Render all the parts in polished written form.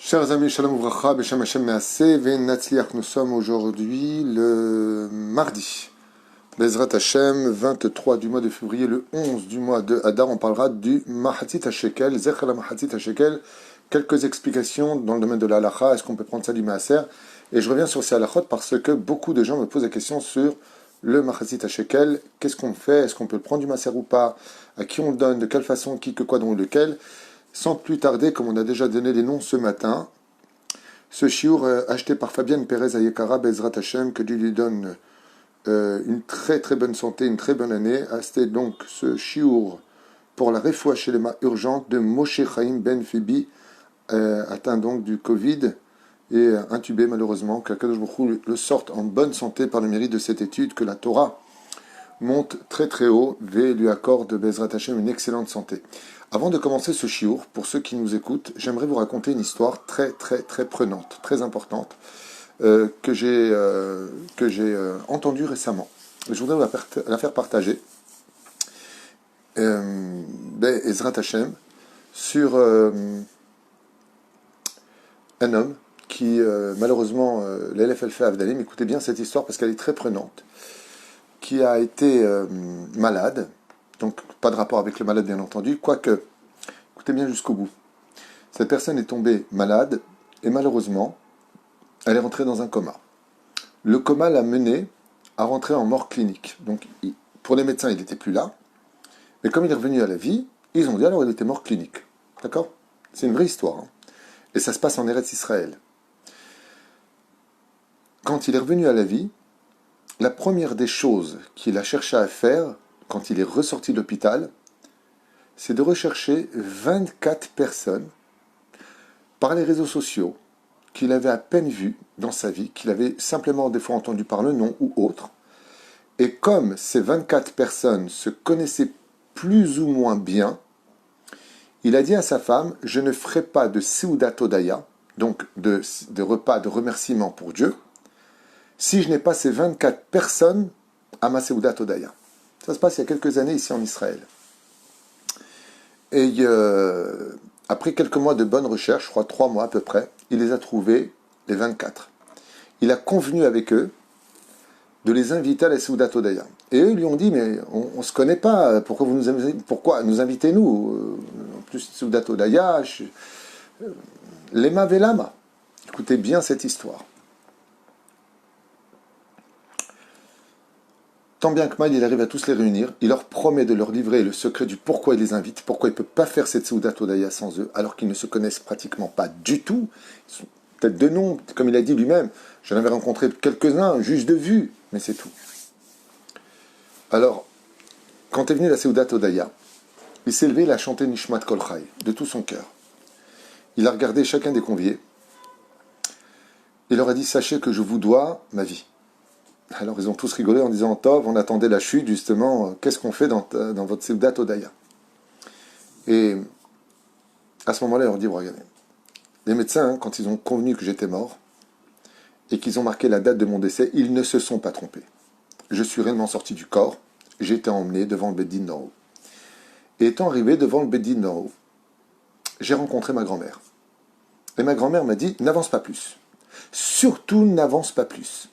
Chers amis, Shalom Uvracha, Beshem Hashem Measeh, Ve'natzliach, nous sommes aujourd'hui le mardi. Bezrat Hashem, 23 du mois de février, le 11 du mois de Hadar, on parlera du Mahatzit HaShekel, Zecher la Mahatzit HaShekel, quelques explications dans le domaine de la halacha, est-ce qu'on peut prendre ça du Maaser? Et je reviens sur ces halachot parce que beaucoup de gens me posent la question sur le Mahatzit HaShekel, qu'est-ce qu'on fait, est-ce qu'on peut le prendre du Maaser ou pas, à qui on le donne, de quelle façon, qui, que quoi, dont lequel. Sans plus tarder, comme on a déjà donné les noms ce matin, ce chiour acheté par Fabienne Pérez Ayekara, Bezrat Hashem, que Dieu lui donne une très très bonne santé, une très bonne année. C'était donc ce chiour pour la refoua chez les mains urgente de Moshe Chaim Ben Phoebe, atteint donc du Covid et intubé malheureusement, que Kadosh Baruch Hu le sorte en bonne santé par le mérite de cette étude, que la Torah monte très très haut et lui accorde Bezrat Hashem une excellente santé. Avant de commencer ce chiour, pour ceux qui nous écoutent, j'aimerais vous raconter une histoire très très très prenante, très importante, que j'ai entendue récemment. Je voudrais vous la faire partager. Bezrat Hashem, sur un homme qui, malheureusement, l'LFL fait Avdalim, écoutez bien cette histoire parce qu'elle est très prenante, qui a été malade, donc pas de rapport avec le malade bien entendu, quoique, écoutez bien jusqu'au bout. Cette personne est tombée malade et malheureusement, elle est rentrée dans un coma. Le coma l'a mené à rentrer en mort clinique. Donc pour les médecins, il n'était plus là, mais comme il est revenu à la vie, ils ont dit alors il était mort clinique. D'accord? C'est une vraie histoire. Hein. Et ça se passe en Eretz Israël. Quand il est revenu à la vie, la première des choses qu'il a cherché à faire, quand il est ressorti de l'hôpital, c'est de rechercher 24 personnes par les réseaux sociaux qu'il avait à peine vues dans sa vie, qu'il avait simplement des fois entendu par le nom ou autre. Et comme ces 24 personnes se connaissaient plus ou moins bien, il a dit à sa femme, je ne ferai pas de Seudat Hodaya, donc de repas de remerciement pour Dieu, si je n'ai pas ces 24 personnes à ma Seudat Hodaya. Ça se passe il y a quelques années ici en Israël. Et après quelques mois de bonnes recherches, je crois 3 mois à peu près, il les a trouvés, les 24. Il a convenu avec eux de les inviter à la Seudat Hodaya. Et eux lui ont dit, mais on ne se connaît pas, pourquoi nous invitez-nous en plus, Seudat Hodaya, Lema Velama. Écoutez bien cette histoire. Tant bien que mal, il arrive à tous les réunir. Il leur promet de leur livrer le secret du pourquoi il les invite, pourquoi il ne peut pas faire cette Seudat Hodaya sans eux, alors qu'ils ne se connaissent pratiquement pas du tout. Ils sont peut-être de nom, comme il a dit lui-même. J'en avais rencontré quelques-uns, juste de vue, mais c'est tout. Alors, quand est venue la Seudat Hodaya, il s'est levé, il a chanté Nishmat Kol Chai, de tout son cœur. Il a regardé chacun des conviés. Il leur a dit, sachez que je vous dois ma vie. Alors ils ont tous rigolé en disant, Tov, on attendait la chute justement, qu'est-ce qu'on fait dans votre Seudat Hodaya? Et à ce moment-là, il leur dit, regardez, les médecins, quand ils ont convenu que j'étais mort, et qu'ils ont marqué la date de mon décès, ils ne se sont pas trompés. Je suis réellement sorti du corps, j'ai été emmené devant le Beddin d'en haut. Et étant arrivé devant le Beddin d'en haut, j'ai rencontré ma grand-mère. Et ma grand-mère m'a dit, n'avance pas plus. Surtout n'avance pas plus.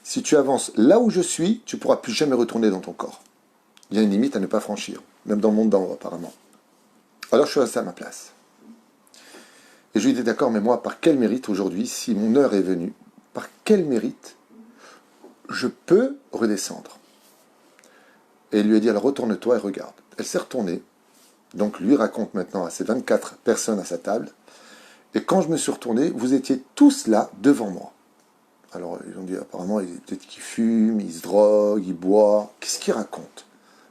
Si tu avances là où je suis, tu ne pourras plus jamais retourner dans ton corps. Il y a une limite à ne pas franchir, même dans le monde d'en haut apparemment. Alors je suis resté à ma place. Et je lui ai dit, d'accord, mais moi, par quel mérite aujourd'hui, si mon heure est venue, par quel mérite je peux redescendre? Et il lui a dit, alors retourne-toi et regarde. Elle s'est retournée. Donc lui raconte maintenant à ces 24 personnes à sa table. Et quand je me suis retourné, vous étiez tous là devant moi. Alors ils ont dit, apparemment, peut-être qu'il fume, il se drogue, il boit. Qu'est-ce qu'il raconte?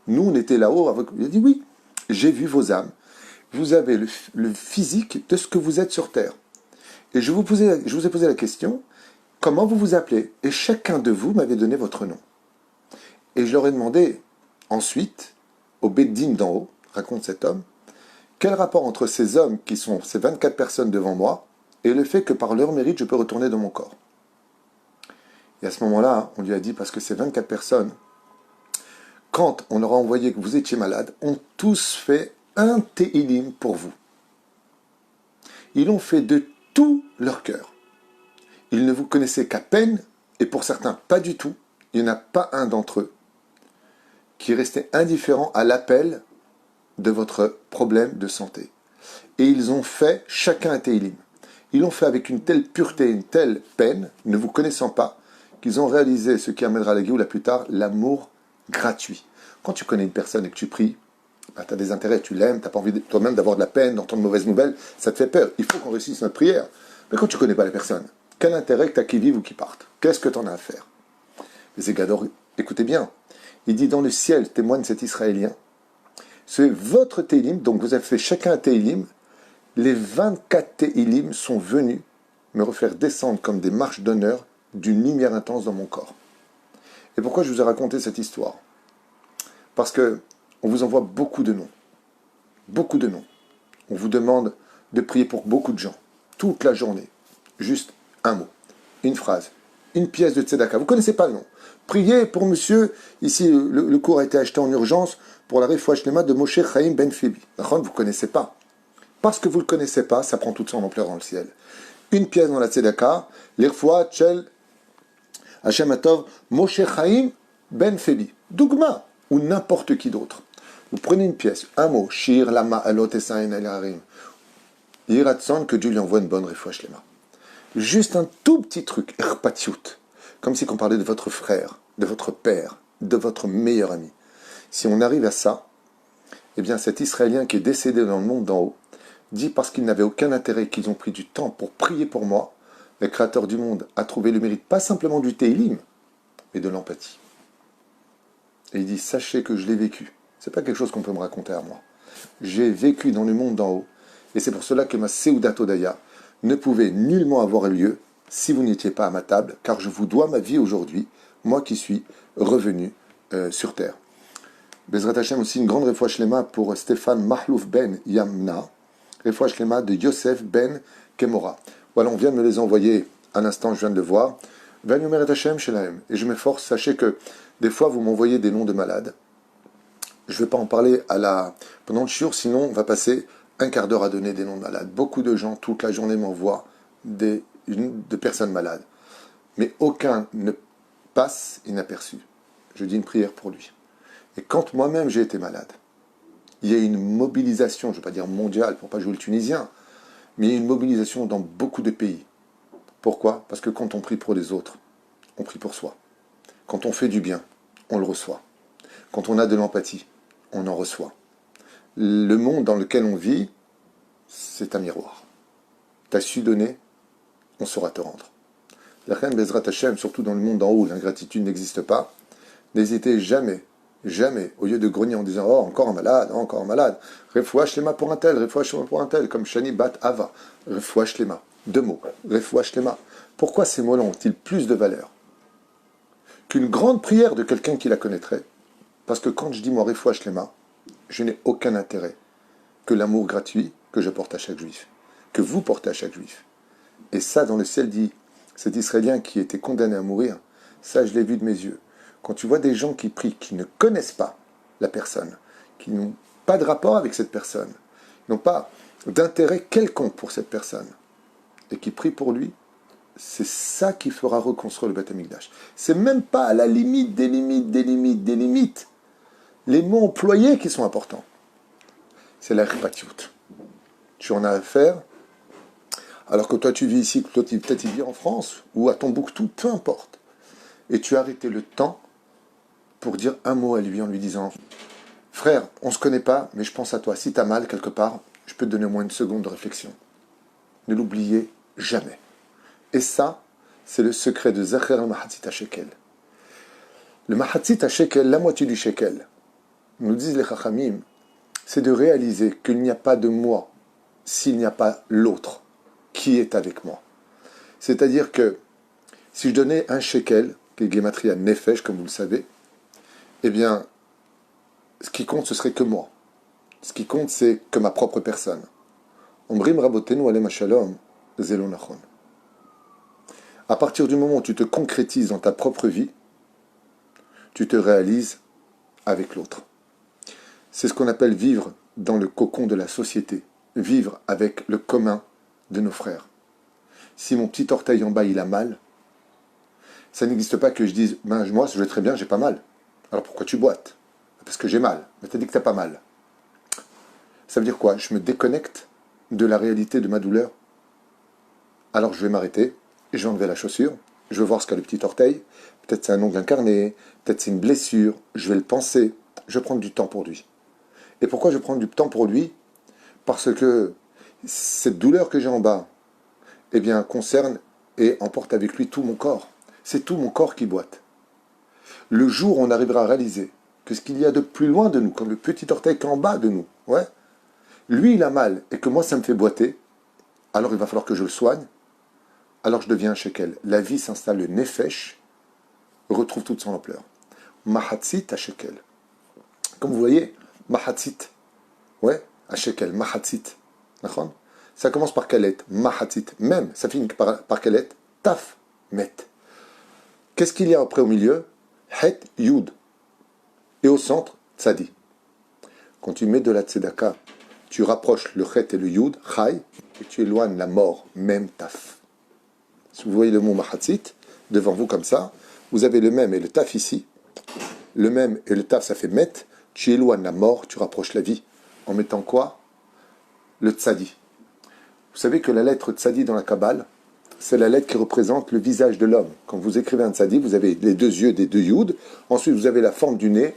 Nous, on était là-haut. Il a dit, oui, j'ai vu vos âmes. Vous avez le physique de ce que vous êtes sur Terre. Et je vous ai posé la question, comment vous vous appelez? Et chacun de vous m'avait donné votre nom. Et je leur ai demandé, ensuite, au Beddin d'en haut, raconte cet homme, quel rapport entre ces hommes qui sont ces 24 personnes devant moi et le fait que par leur mérite, je peux retourner dans mon corps. Et à ce moment-là, on lui a dit, parce que ces 24 personnes, quand on leur a envoyé que vous étiez malade, ont tous fait un Teilim pour vous. Ils ont fait de tout leur cœur. Ils ne vous connaissaient qu'à peine, et pour certains pas du tout. Il n'y en a pas un d'entre eux qui restait indifférent à l'appel de votre problème de santé. Et ils ont fait chacun un Teilim. Ils l'ont fait avec une telle pureté, une telle peine, ne vous connaissant pas, qu'ils ont réalisé ce qui amènera la Géoula plus tard, l'amour gratuit. Quand tu connais une personne et que tu pries, bah, tu as des intérêts, tu l'aimes, tu n'as pas envie toi-même d'avoir de la peine, d'entendre de mauvaises nouvelles, ça te fait peur. Il faut qu'on réussisse notre prière. Mais quand tu ne connais pas la personne, quel intérêt que tu as qu'ils vivent ou qu'ils partent? Qu'est-ce que tu en as à faire? Les Égador, écoutez bien, il dit dans le ciel, témoigne cet Israélien, c'est votre Teilim, donc vous avez fait chacun un Teilim, les 24 Teilim sont venus me faire descendre comme des marches d'honneur d'une lumière intense dans mon corps. Et pourquoi je vous ai raconté cette histoire? Parce que on vous envoie beaucoup de noms. Beaucoup de noms. On vous demande de prier pour beaucoup de gens, toute la journée. Juste un mot, une phrase, une pièce de tzedaka. Vous ne connaissez pas le nom. Priez pour monsieur, ici le cours a été acheté en urgence pour la Refoua Shlema de Moshe Chaim Ben Phoebe. Vous ne connaissez pas. Parce que vous ne le connaissez pas, ça prend toute son ampleur dans le ciel. Une pièce dans la tzedaka, l'Irfoua Tchel Hashem Atov Moshe Chaim Ben Phoebe. Dougma, ou n'importe qui d'autre. Vous prenez une pièce, un mot, Shir, Lama, Alot, Esain, El Harim. Yiratson, que Dieu lui envoie une bonne Refoua Shlema. Juste un tout petit truc, Erpatiut. Comme si on parlait de votre frère, de votre père, de votre meilleur ami. Si on arrive à ça, eh bien cet Israélien qui est décédé dans le monde d'en haut, dit parce qu'il n'avait aucun intérêt qu'ils ont pris du temps pour prier pour moi, le Créateur du monde a trouvé le mérite pas simplement du Teilim, mais de l'empathie. Et il dit, sachez que je l'ai vécu. C'est pas quelque chose qu'on peut me raconter à moi. J'ai vécu dans le monde d'en haut, et c'est pour cela que ma Seudat Odaya ne pouvait nullement avoir lieu si vous n'étiez pas à ma table, car je vous dois ma vie aujourd'hui, moi qui suis revenu sur terre. Bezrat Hashem aussi une grande Refoua Shlema pour Stéphane Mahlouf Ben Yamna, Refoua Shlema de Yosef Ben Kemora. Voilà, on vient de me les envoyer à l'instant, je viens de le voir. Vanyomeret Hashem Shelahem. Et je m'efforce, sachez que des fois vous m'envoyez des noms de malades. Je ne vais pas en parler pendant le shiur, sinon on va passer un quart d'heure à donner des noms de malades. Beaucoup de gens, toute la journée, m'envoient de personnes malades. Mais aucun ne passe inaperçu. Je dis une prière pour lui. Et quand moi-même j'ai été malade, il y a une mobilisation, je ne vais pas dire mondiale pour ne pas jouer le Tunisien, mais il y a une mobilisation dans beaucoup de pays. Pourquoi? Parce que quand on prie pour les autres, on prie pour soi. Quand on fait du bien, on le reçoit. Quand on a de l'empathie, on en reçoit. Le monde dans lequel on vit, c'est un miroir. Tu as su donner, on saura te rendre. La reine Bezrat Hashem, surtout dans le monde d'en haut où l'ingratitude n'existe pas, n'hésitez jamais, jamais, au lieu de grogner en disant « Oh, encore un malade, Refoua Shlema pour un tel, Refoua Shlema pour un tel », comme Shani Bat Ava, Refoua Shlema, 2 mots, Refoua Shlema. Pourquoi ces mots-là ont-ils plus de valeur qu'une grande prière de quelqu'un qui la connaîtrait? Parce que quand je dis moi Refoua Shlema, je n'ai aucun intérêt que l'amour gratuit que je porte à chaque juif, que vous portez à chaque juif. Et ça, dans le ciel, dit cet Israélien qui était condamné à mourir, ça, je l'ai vu de mes yeux. Quand tu vois des gens qui prient, qui ne connaissent pas la personne, qui n'ont pas de rapport avec cette personne, n'ont pas d'intérêt quelconque pour cette personne, et qui prient pour lui, c'est ça qui fera reconstruire le Beth Amikdash. C'est même pas à la limite des limites. Les mots employés qui sont importants. C'est la ripatiout. Tu en as affaire, alors que toi tu vis ici, que toi peut-être il vit en France, ou à Tombouctou, peu importe. Et tu as arrêté le temps pour dire un mot à lui en lui disant « Frère, on ne se connaît pas, mais je pense à toi. Si tu as mal quelque part, je peux te donner au moins une seconde de réflexion. » Ne l'oubliez jamais. Et ça, c'est le secret de Zacher al-Mahatzit HaShekel. Le Mahatzit HaShekel, la moitié du shekel, nous disent les Chachamim, c'est de réaliser qu'il n'y a pas de moi s'il n'y a pas l'autre qui est avec moi. C'est-à-dire que si je donnais un shekel, qui est Gematria Nefesh, comme vous le savez, eh bien, ce qui compte, ce serait que moi. Ce qui compte, c'est que ma propre personne. Ombrim Rabotenu Alem Shalom, Zelo Nachon. À partir du moment où tu te concrétises dans ta propre vie, tu te réalises avec l'autre. C'est ce qu'on appelle vivre dans le cocon de la société, vivre avec le commun de nos frères. si mon petit orteil en bas il a mal, ça n'existe pas que je dise, ben, moi je vais très bien, j'ai pas mal. Alors pourquoi tu boites? Parce que j'ai mal. Mais t'as dit que t'as pas mal. Ça veut dire quoi? Je me déconnecte de la réalité de ma douleur. Alors je vais m'arrêter, je vais enlever la chaussure, je vais voir ce qu'a le petit orteil. Peut-être c'est un ongle incarné, peut-être c'est une blessure, je vais le penser. Je vais prendre du temps pour lui. Et pourquoi je prends du temps pour lui? Parce que cette douleur que j'ai en bas, eh bien, concerne et emporte avec lui tout mon corps. C'est tout mon corps qui boite. Le jour où on arrivera à réaliser que ce qu'il y a de plus loin de nous, comme le petit orteil qui est en bas de nous, ouais, lui il a mal et que moi ça me fait boiter, alors il va falloir que je le soigne, alors je deviens un shekel. La vie s'installe, le nefesh retrouve toute son ampleur. Mahatzit à shekel. Comme vous voyez, mahatzit, ouais, à shekel, mahatzit. Ça commence par quelle lettre? Mahatzit, même, ça finit par quelle lettre? Taf, met. Qu'est-ce qu'il y a après au milieu? Het, yud. Et au centre, tzadi. Quand tu mets de la tzedaka, tu rapproches le het et le yud, chai, et tu éloignes la mort, même taf. Si vous voyez le mot mahatzit devant vous comme ça, vous avez le même et le taf ici. Le même et le taf, ça fait met. Tu éloignes la mort, tu rapproches la vie. En mettant quoi? Le tzadi. Vous savez que la lettre tzadi dans la Kabbale, c'est la lettre qui représente le visage de l'homme. Quand vous écrivez un tzadi, vous avez les deux yeux des deux yud. Ensuite, vous avez la forme du nez,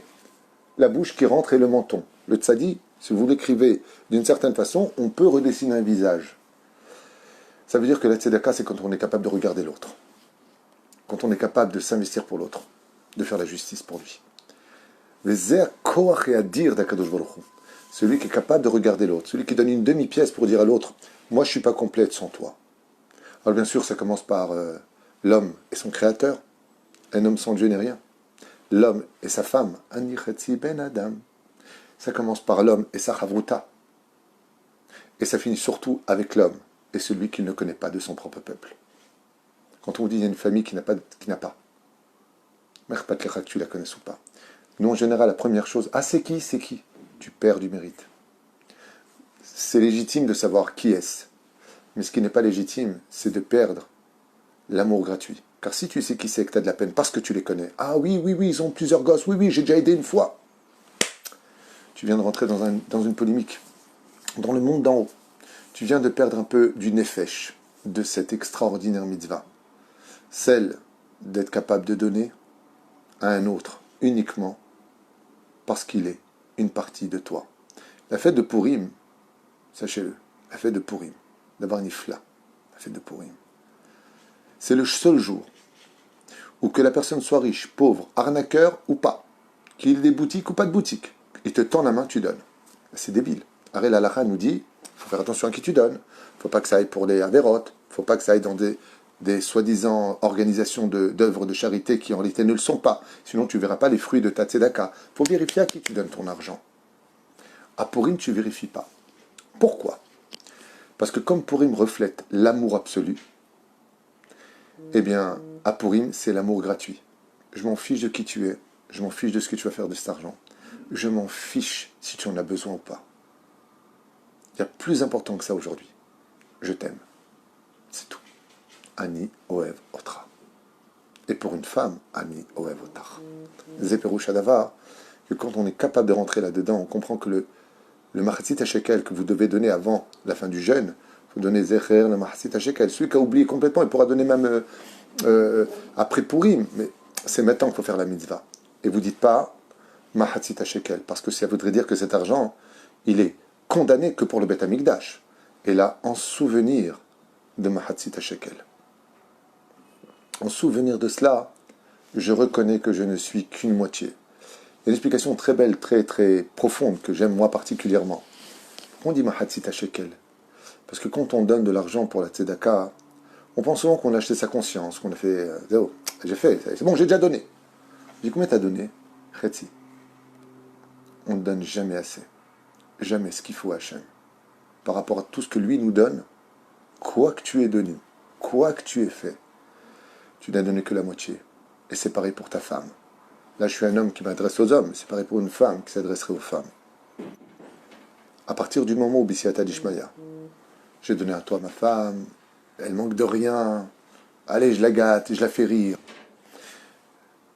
la bouche qui rentre et le menton. Le tzadi, si vous l'écrivez d'une certaine façon, on peut redessiner un visage. Ça veut dire que la tzedaka, c'est quand on est capable de regarder l'autre. Quand on est capable de s'investir pour l'autre, de faire la justice pour lui. Celui qui est capable de regarder l'autre, celui qui donne une demi-pièce pour dire à l'autre, moi je ne suis pas complète sans toi. Alors bien sûr, ça commence par l'homme et son créateur. Un homme sans Dieu n'est rien. L'homme et sa femme. Ben Adam. Ça commence par l'homme et sa chavruta. Et ça finit surtout avec l'homme et celui qui ne connaît pas de son propre peuple. Quand on vous dit qu'il y a une famille qui n'a pas, que tu la connaisses ou pas. Nous, en général, la première chose, c'est qui? C'est qui? Tu perds du mérite. C'est légitime de savoir qui est-ce. Mais ce qui n'est pas légitime, c'est de perdre l'amour gratuit. Car si tu sais qui c'est que tu as de la peine parce que tu les connais, oui, ils ont plusieurs gosses, oui, j'ai déjà aidé une fois. Tu viens de rentrer dans une polémique, dans le monde d'en haut. Tu viens de perdre un peu du nefesh, de cette extraordinaire mitzvah. Celle d'être capable de donner à un autre uniquement parce qu'il est une partie de toi. La fête de Purim, sachez-le, la fête de Purim, d'avoir nifla, la fête de Purim, c'est le seul jour où que la personne soit riche, pauvre, arnaqueur ou pas, qu'il ait des boutiques ou pas de boutiques, il te tend la main, tu donnes. C'est débile. Arel Alacha nous dit, il faut faire attention à qui tu donnes, il ne faut pas que ça aille pour les avérotes, il ne faut pas que ça aille dans des soi-disant organisations d'œuvres de charité qui en réalité ne le sont pas. Sinon, tu ne verras pas les fruits de ta tzedaka. Il faut vérifier à qui tu donnes ton argent. À Purim, tu ne vérifies pas. Pourquoi? Parce que comme Purim reflète l'amour absolu, eh bien, à Purim, c'est l'amour gratuit. Je m'en fiche de qui tu es. Je m'en fiche de ce que tu vas faire de cet argent. Je m'en fiche si tu en as besoin ou pas. Il y a plus important que ça aujourd'hui. Je t'aime. C'est tout. Ani Oev Otra. Et pour une femme, Ani Oev Otar. Zeperouch Adavar, que quand on est capable de rentrer là-dedans, on comprend que le Mahatzit HaShekel que vous devez donner avant la fin du jeûne, vous donnez Zecher, le Mahatzit HaShekel. Celui qui a oublié complètement, il pourra donner même après Purim. Mais c'est maintenant qu'il faut faire la mitzvah. Et vous ne dites pas Mahatzit HaShekel, parce que ça voudrait dire que cet argent, il est condamné que pour le Beth Amikdash. Et là, en souvenir de Mahatzit HaShekel. En souvenir de cela, je reconnais que je ne suis qu'une moitié. Il y a une explication très belle, très très profonde, que j'aime moi particulièrement. Pourquoi on dit Mahatzit HaShekel? Parce que quand on donne de l'argent pour la tzedaka, on pense souvent qu'on a acheté sa conscience, qu'on a fait j'ai fait, c'est bon, j'ai déjà donné. Je dis combien t'as donné? Chetzi. On ne donne jamais assez. Jamais ce qu'il faut à Hachem. Par rapport à tout ce que lui nous donne, quoi que tu aies donné, quoi que tu aies fait, tu n'as donné que la moitié. Et c'est pareil pour ta femme. Là, je suis un homme qui m'adresse aux hommes, c'est pareil pour une femme qui s'adresserait aux femmes. À partir du moment où Bisiata Dishmaya, j'ai donné à toi ma femme, elle manque de rien. Allez, je la gâte, je la fais rire.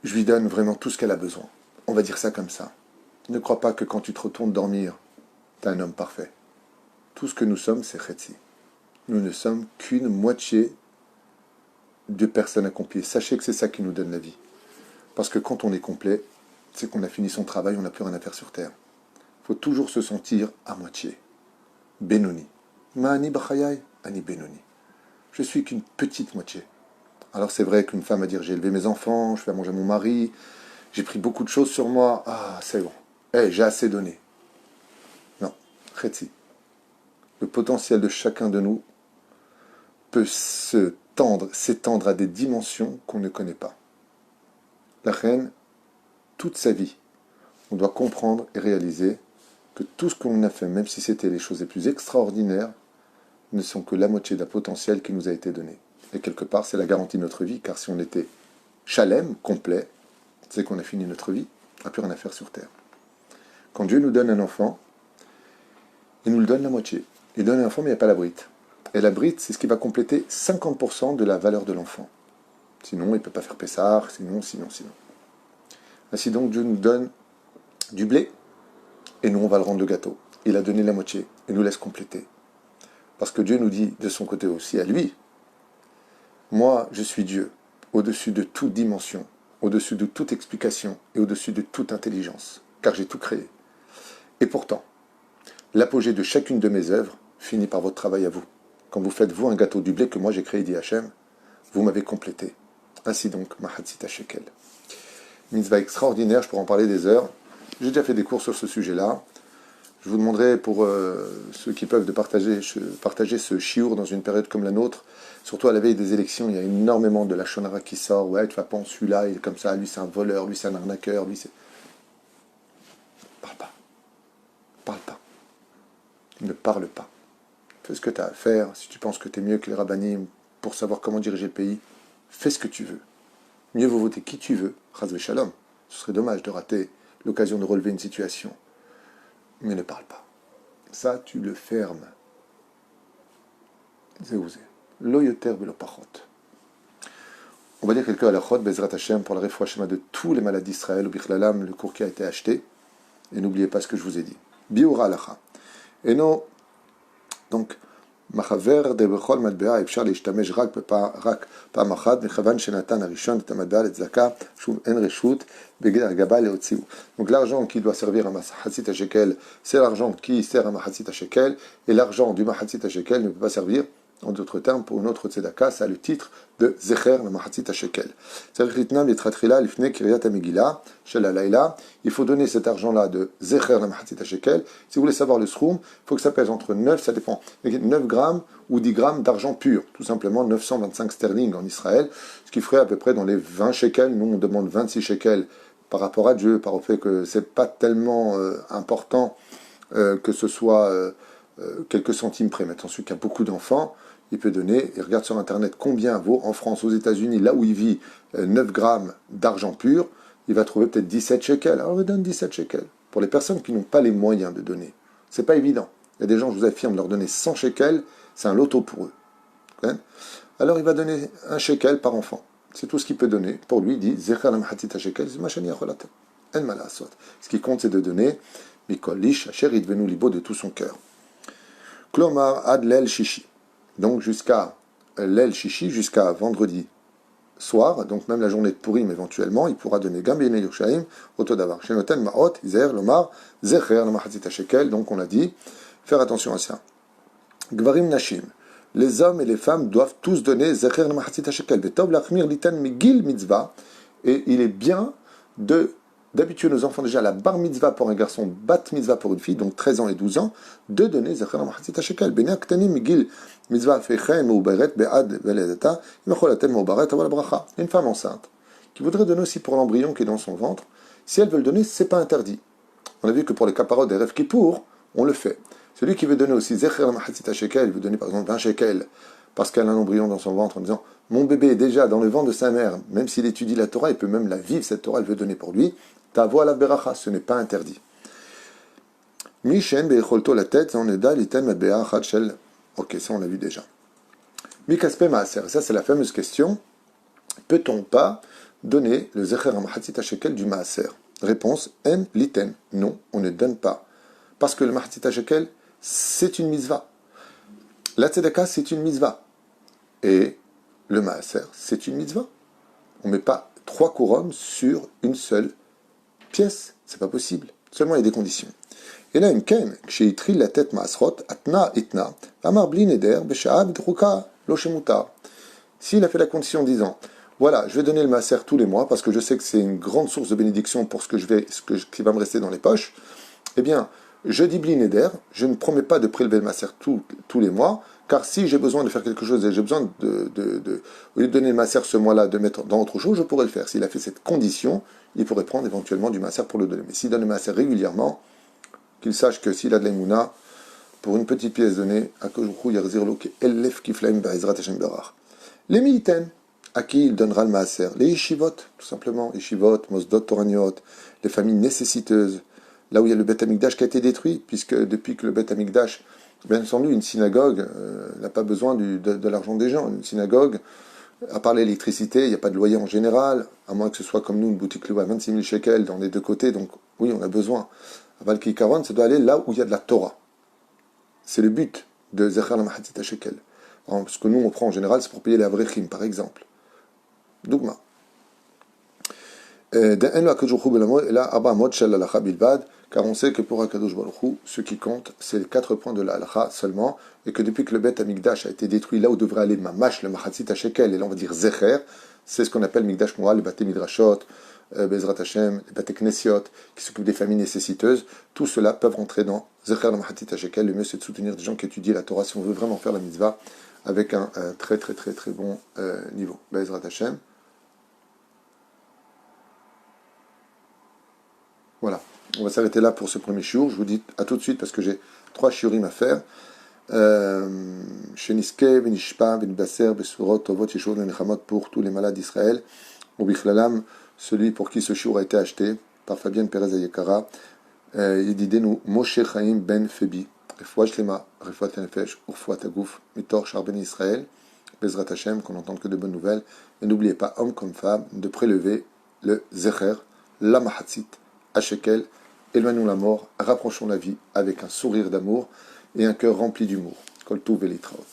Je lui donne vraiment tout ce qu'elle a besoin. On va dire ça comme ça. Ne crois pas que quand tu te retournes dormir, t'es un homme parfait. Tout ce que nous sommes, c'est Chetzi. Nous ne sommes qu'une moitié de personnes accomplies. Sachez que c'est ça qui nous donne la vie. Parce que quand on est complet, c'est qu'on a fini son travail, on n'a plus rien à faire sur terre. Il faut toujours se sentir à moitié. Benoni. Ma'ani bachayai, ani benoni. Je suis qu'une petite moitié. Alors c'est vrai qu'une femme va dire, j'ai élevé mes enfants, je fais à manger à mon mari, j'ai pris beaucoup de choses sur moi, ah c'est bon, j'ai assez donné. Non, Chetzi. Le potentiel de chacun de nous peut s'étendre à des dimensions qu'on ne connaît pas. La reine, toute sa vie, on doit comprendre et réaliser que tout ce qu'on a fait, même si c'était les choses les plus extraordinaires, ne sont que la moitié d'un potentiel qui nous a été donné. Et quelque part, c'est la garantie de notre vie, car si on était chalem, complet, c'est qu'on a fini notre vie, on n'a plus rien à faire sur terre. Quand Dieu nous donne un enfant, il nous le donne la moitié. Il donne un enfant, mais il n'y a pas la brite. Et la brite, c'est ce qui va compléter 50% de la valeur de l'enfant. Sinon, il ne peut pas faire Pessar, sinon. Ainsi donc, Dieu nous donne du blé, et nous, on va le rendre le gâteau. Il a donné la moitié, et nous laisse compléter. Parce que Dieu nous dit de son côté aussi à lui, moi, je suis Dieu, au-dessus de toute dimension, au-dessus de toute explication, et au-dessus de toute intelligence, car j'ai tout créé. Et pourtant, l'apogée de chacune de mes œuvres finit par votre travail à vous. Quand vous faites, vous, un gâteau du blé que moi j'ai créé, dit Hachem, vous m'avez complété. Ainsi donc, Mahatzita Shekel. Mitzvah extraordinaire, je pourrais en parler des heures. J'ai déjà fait des cours sur ce sujet-là. Je vous demanderai pour ceux qui peuvent de partager ce chiour dans une période comme la nôtre, surtout à la veille des élections, il y a énormément de la shonara qui sort. Ouais, tu vas pas en celui-là, il est comme ça, lui c'est un voleur, lui c'est un arnaqueur, lui c'est... Parle pas. Parle pas. Ne parle pas. Fais ce que tu as à faire. Si tu penses que tu es mieux que les rabbinim pour savoir comment diriger le pays, fais ce que tu veux. Mieux vaut voter qui tu veux. Chas v'shalom. Ce serait dommage de rater l'occasion de relever une situation. Mais ne parle pas. Ça, tu le fermes. Zéouzé. Lo yoter velo pachot. On va dire quelques halachot, Bezrat Hashem, pour la réfoua shema de tous les malades d'Israël, ou bichlalam, le cours qui a été acheté. Et n'oubliez pas ce que je vous ai dit. Biura halacha. Et non, donc, מחבר דבכל מטבע אפשר להשתמש רק פעם אחת, מכיוון שנתן הראשון את המטבע לצדקה, שוב אין רשות בגבה להוציאו. Donc l'argent qui doit servir à Mahatzit HaShekel, c'est l'argent qui sert à Mahatzit HaShekel, et l'argent du Mahatzit HaShekel ne peut pas servir, en d'autres termes, pour une autre tzedaka, ça a le titre de Zecher la Mahatzit HaShekel. Il faut donner cet argent-là de Zecher la Mahatzit HaShekel. Si vous voulez savoir le sroum, il faut que ça pèse entre 9, ça dépend, 9 grammes ou 10 grammes d'argent pur, tout simplement 925 sterling en Israël, ce qui ferait à peu près dans les 20 shekels. Nous, on demande 26 shekels par rapport à Dieu, par au fait que c'est pas tellement important que ce soit quelques centimes près. Maintenant, celui qui a beaucoup d'enfants, il peut donner, il regarde sur Internet combien vaut en France, aux États-Unis, là où il vit, 9 grammes d'argent pur, il va trouver peut-être 17 shekels. Alors, il donne 17 shekels. Pour les personnes qui n'ont pas les moyens de donner, c'est pas évident. Il y a des gens, je vous affirme, leur donner 100 shekels, c'est un loto pour eux. Alors, il va donner un shekel par enfant. C'est tout ce qu'il peut donner. Pour lui, il dit, Zecher la Mahatzit HaShekel, Zimashani Acholatem. En malasot. Ce qui compte, c'est de donner, Mikol Lish, Asher Idvenu Libo, de tout son cœur. Klomar Ad Lel Shishi. Donc jusqu'à l'El Shishi, jusqu'à vendredi soir, donc même la journée de Purim éventuellement, il pourra donner Gambine Yoshaim, Otodavar. Shenoten Maot, Izer, Lomar, Zecher, la Mahatzit HaShekel, donc on a dit, faire attention à ça. Gvarim Nashim. Les hommes et les femmes doivent tous donner Zecher, la Mahatzit HaShekel. Betov Lachmir Liten Migil Mitzvah. Et il est bien d'habituer nos enfants déjà à la bar mitzvah pour un garçon, bat mitzvah pour une fille, donc 13 ans et 12 ans, de donner Zecher Mahatzit HaShekel. Bene Aktanim Migil mitzvah fechen meuberet be'ad veledata imecholatem meuberet aval bracha. Une femme enceinte qui voudrait donner aussi pour l'embryon qui est dans son ventre, si elle veut le donner, c'est pas interdit. On a vu que pour les caparotes des rêves Kippour, on le fait. Celui qui veut donner aussi Zecher Mahatzit HaShekel, il veut donner par exemple 20 shekels parce qu'elle a un embryon dans son ventre en disant mon bébé est déjà dans le ventre de sa mère, même s'il étudie la Torah, il peut même la vivre, cette Torah, elle veut donner pour lui. Tavo la beracha, ce n'est pas interdit. Mishen beicholto la tête, on est da liten matbea achad shel. Ok, ça on l'a vu déjà. Mikaspe Maaser. Ça, c'est la fameuse question. Peut-on pas donner le Zecher HaMachatzit HaShekel du Maaser? Réponse, En liten. Non, on ne donne pas. Parce que le Machatzit HaShekel, c'est une mitzvah. La Tzedaka, c'est une mitzvah. Et le Maaser, c'est une mitzvah. On ne met pas 3 couronnes sur une seule pièce. C'est pas possible. Seulement, il y a des conditions. Et là, Imken, chez Itri, la tête Maasrot, Atna Itna, Amar Bli Neder, Besha'a Bidruka, Lochemuta. S'il a fait la condition en disant, voilà, je vais donner le Maaser tous les mois parce que je sais que c'est une grande source de bénédiction pour ce qui va me rester dans les poches, eh bien, je dis Bli Neder, je ne promets pas de prélever le Maaser tous les mois, car si j'ai besoin de faire quelque chose et j'ai besoin au lieu de donner le Maaser ce mois-là, de mettre dans autre chose, je pourrais le faire. S'il a fait cette condition, il pourrait prendre éventuellement du Maaser pour le donner. Mais s'il donne le Maaser régulièrement, qu'il sache que s'il a de l'Emouna, pour une petite pièce donnée, les militaires, à qui il donnera le maaser? Les yeshivot, tout simplement, yeshivot, mosdot, toraniot, les familles nécessiteuses, là où il y a le Beth Amikdash qui a été détruit, puisque depuis que le Beth Amikdash, bien entendu, une synagogue n'a pas besoin de l'argent des gens. Une synagogue, à part l'électricité, il n'y a pas de loyer en général, à moins que ce soit comme nous, une boutique louée à 26 000 shekels dans les deux côtés, donc oui, on a besoin. Aval Kikaron, ça doit aller là où il y a de la Torah. C'est le but de Zecher Machatzit HaShekel. Ce que nous on prend en général, c'est pour payer les Avrechim, par exemple. Dougma. Car on sait que pour Akadosh Baruch Hu, ce qui compte, c'est les 4 points de la halakha seulement, et que depuis que le Beth Amikdash a été détruit, là où devrait aller Mamash, le Machatzit HaShekel, et là on va dire Zecher, c'est ce qu'on appelle Mikdash Moal, le Bate Midrashot, Bezrat Hashem, les Bate Knesiot, qui s'occupent des familles nécessiteuses, tout cela peuvent rentrer dans Zecher le Machatzit HaShekel. Le mieux c'est de soutenir des gens qui étudient la Torah si on veut vraiment faire la mitzvah avec un très très très très bon niveau. Bezrat Hashem. Voilà, on va s'arrêter là pour ce premier shiur. Je vous dis à tout de suite parce que j'ai 3 shiurim à faire. Sheniske, Venishpa, Venibaser, Besurot, Tovot, Yeshua, Venechamot pour tous les malades d'Israël. Ou Bichlalam, celui pour qui ce shiur a été acheté par Fabienne Perez Ayekara. Yedidenu Moshe Chaim Ben Febi. Refoua Shlema, Refoua Tenefesh, Urfoua Tagouf, Mitor Char Ben Israël. Bezrat Hashem, qu'on n'entende que de bonnes nouvelles. Et n'oubliez pas, homme comme femme, de prélever le Zecher, la Mahatzit, HaShekel, éloignons la mort, rapprochons la vie avec un sourire d'amour et un cœur rempli d'humour. Kol Tuv Velitraot.